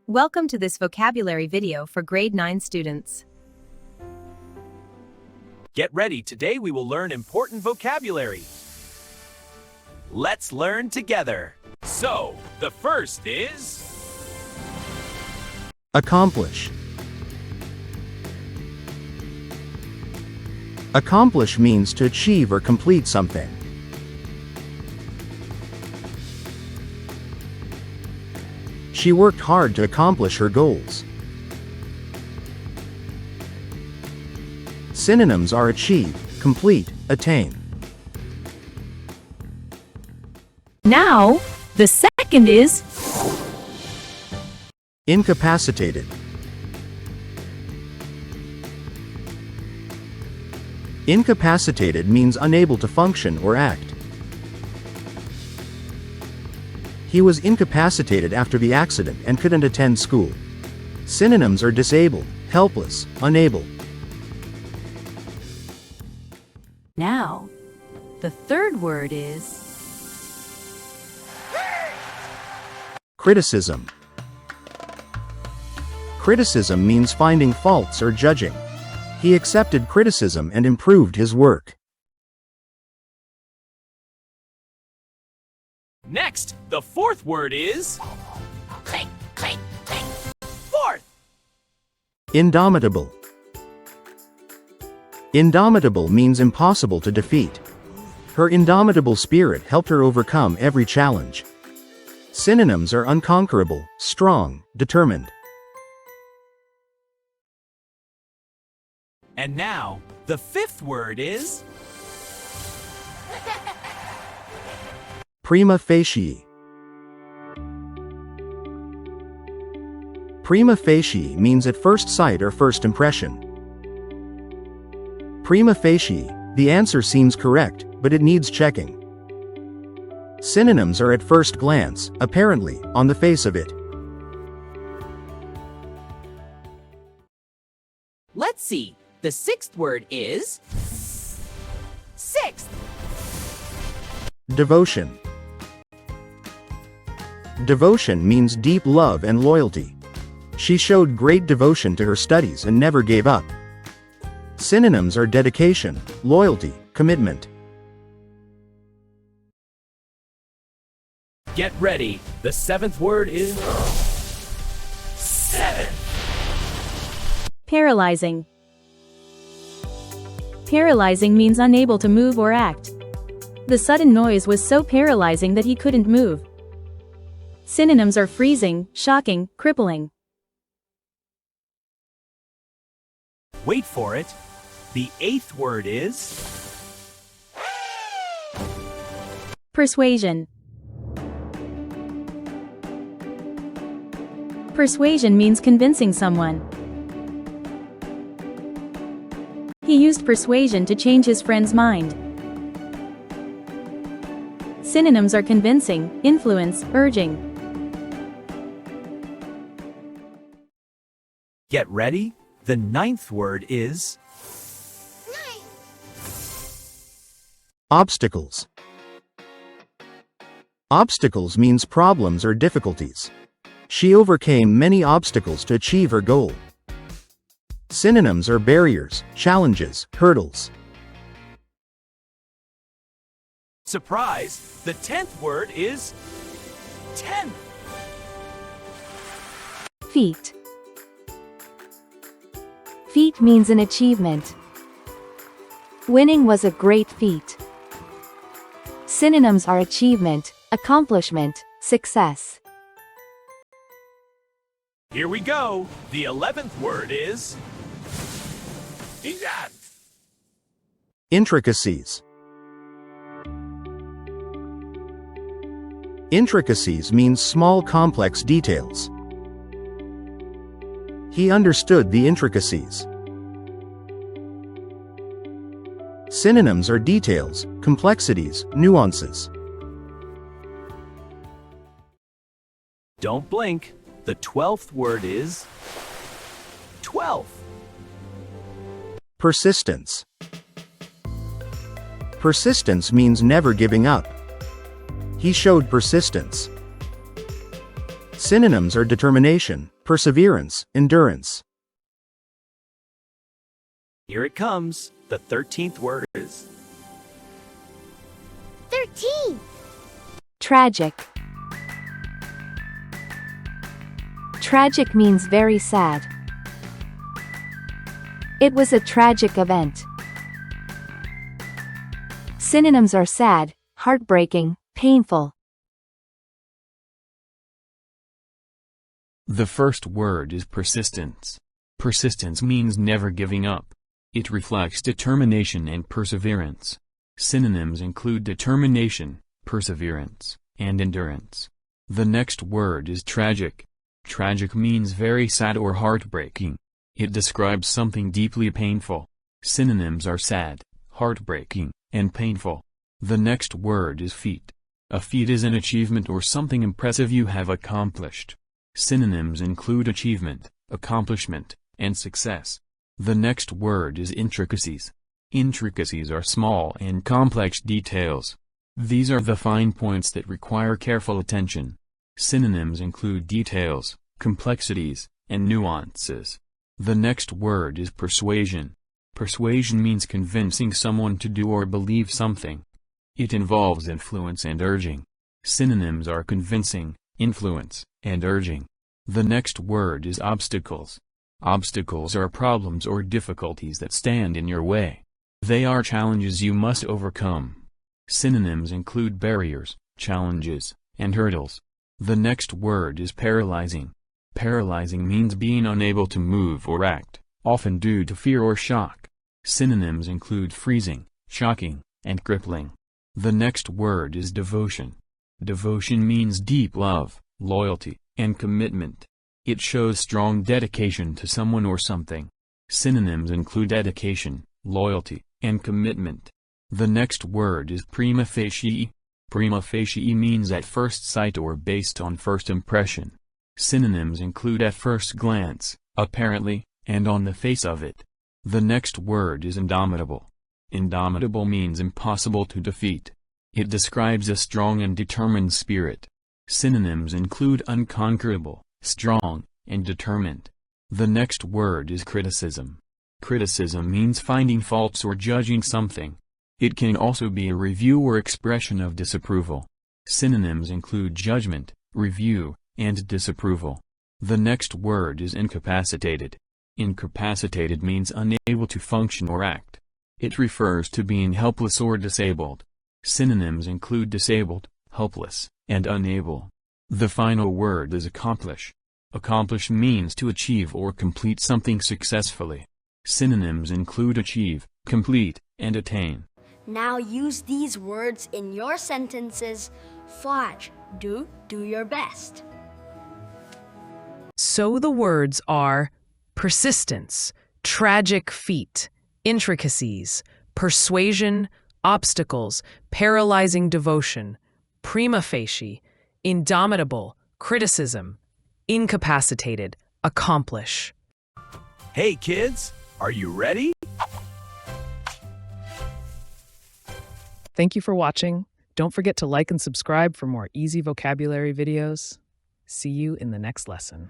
Welcome to this vocabulary video for grade 9 students. Get ready, today we will learn important vocabulary. Let's learn together. So, the first is... Accomplish. Accomplish means to achieve or complete something. She worked hard to accomplish her goals. Synonyms are achieve, complete, attain. Now, the second is Incapacitated. Incapacitated means unable to function or act. He was incapacitated after the accident and couldn't attend school. Synonyms are disabled, helpless, unable. Now, the third word is Criticism. Criticism means finding faults or judging. He accepted criticism and improved his work. Next, the fourth word is... Fourth! Indomitable. Indomitable means impossible to defeat. Her indomitable spirit helped her overcome every challenge. Synonyms are unconquerable, strong, determined. And now, the fifth word is... Prima facie. Prima facie means at first sight or first impression. Prima facie, the answer seems correct, but it needs checking. Synonyms are at first glance, apparently, on the face of it. Let's see. The sixth word is... Sixth. Devotion. Devotion means deep love and loyalty. She showed great devotion to her studies and never gave up. Synonyms are dedication, loyalty, commitment. Get ready, the seventh word is... Seven! paralyzing. Paralyzing means unable to move or act. The sudden noise was so paralyzing that he couldn't move. Synonyms are freezing, shocking, crippling. Wait for it. The eighth word is... Persuasion. Persuasion means convincing someone. He used persuasion to change his friend's mind. Synonyms are convincing, influence, urging. Get ready. The ninth word is... Obstacles. Obstacles means problems or difficulties. She overcame many obstacles to achieve her goal. Synonyms are barriers, challenges, hurdles. Surprise! The 10th word is... 10th! Feat. Feat means an achievement. Winning was a great feat. Synonyms are achievement, accomplishment, success. Here we go. The 11th word is... Intricacies. Intricacies means small complex details. He understood the intricacies. Synonyms are details, complexities, nuances. Don't blink. The 12th word is... 12th. Persistence. Persistence means never giving up. He showed persistence. Synonyms are determination, perseverance, endurance. Here it comes. The 13th word is 13. Tragic. Tragic means very sad. It was a tragic event. Synonyms are sad, heartbreaking, painful. The first word is persistence. Persistence means never giving up. It reflects determination and perseverance. Synonyms include determination, perseverance, and endurance. The next word is tragic. Tragic means very sad or heartbreaking. It describes something deeply painful. Synonyms are sad, heartbreaking, and painful. The next word is feat. A feat is an achievement or something impressive you have accomplished. Synonyms include achievement, accomplishment, and success. The next word is intricacies. Intricacies are small and complex details. These are the fine points that require careful attention. Synonyms include details, complexities, and nuances. The next word is persuasion. Persuasion means convincing someone to do or believe something. It involves influence and urging. Synonyms are convincing, influence, and urging. The next word is obstacles. Obstacles are problems or difficulties that stand in your way. They are challenges you must overcome. Synonyms include barriers, challenges, and hurdles. The next word is paralyzing. Paralyzing means being unable to move or act, often due to fear or shock. Synonyms include freezing, shocking, and crippling. The next word is devotion. Devotion means deep love, loyalty, and commitment. It shows strong dedication to someone or something. Synonyms include dedication, loyalty, and commitment. The next word is prima facie. Prima facie means at first sight or based on first impression. Synonyms include at first glance, apparently, and on the face of it. The next word is indomitable. Indomitable means impossible to defeat. It describes a strong and determined spirit. Synonyms include unconquerable, strong, and determined. The next word is criticism. Criticism means finding faults or judging something. It can also be a review or expression of disapproval. Synonyms include judgment, review, and disapproval. The next word is incapacitated. Incapacitated means unable to function or act. It refers to being helpless or disabled. Synonyms include disabled, helpless, and unable. The final word is accomplish. Accomplish means to achieve or complete something successfully. Synonyms include achieve, complete, and attain. Now use these words in your sentences. Flash, do your best. So the words are persistence, tragic feat, intricacies, persuasion, obstacles, paralyzing devotion, prima facie, indomitable, criticism, incapacitated, accomplish. Hey kids, are you ready? Thank you for watching. Don't forget to like and subscribe for more easy vocabulary videos. See you in the next lesson.